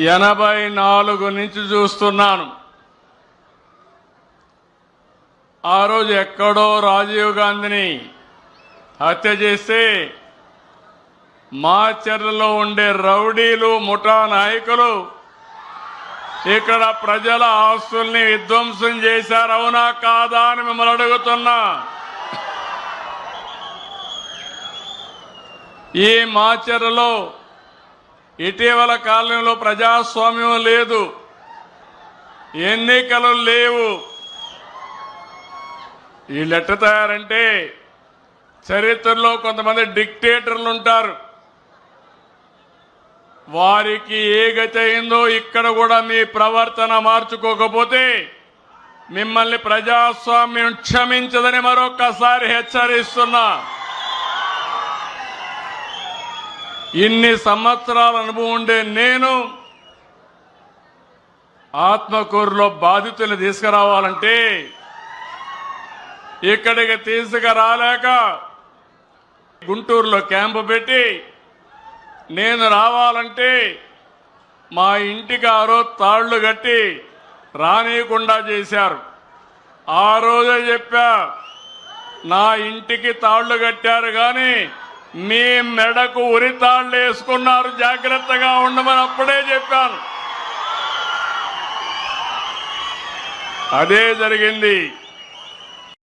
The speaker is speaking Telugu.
84 నుంచి చూస్తున్నాను. ఆ రోజు ఎక్కడో రాజీవ్ గాంధీని హత్య చేస్తే మాచర్లలో ఉండే రౌడీలు ముఠా నాయకులు ఇక్కడ ప్రజల ఆస్తుల్ని విధ్వంసం చేశారు. అవునా కాదా అని మిమ్మల్ని అడుగుతున్నా. ఈ మాచర్లలో ఇటీవల కాలంలో ప్రజాస్వామ్యం లేదు, ఎన్నికలు లేవు. వీళ్ళు ఎట్ట తయారంటే చరిత్రలో కొంతమంది డిక్టేటర్లు ఉంటారు. వారికి ఏ గతి అయిందో ఇక్కడ కూడా మీ ప్రవర్తన మార్చుకోకపోతే మిమ్మల్ని ప్రజాస్వామ్యం క్షమించదని మరొక్కసారి హెచ్చరిస్తున్నా. ఇన్ని సంవత్సరాల అనుభవం ఉండే నేను ఆత్మకూరులో బాధితులు తీసుకురావాలంటే ఇక్కడికి తీసుకురాలేక గుంటూరులో క్యాంపు పెట్టి నేను రావాలంటే మా ఇంటికి ఆ రోజు తాళ్లు కట్టి రానియకుండా చేశారు. ఆ రోజే చెప్పా, నా ఇంటికి తాళ్లు కట్టారు కానీ మీ మెడకు ఉరి తాళ్లు వేసుకున్నారు, జాగ్రత్తగా ఉండమని అప్పుడే చెప్పాను. అదే జరిగింది.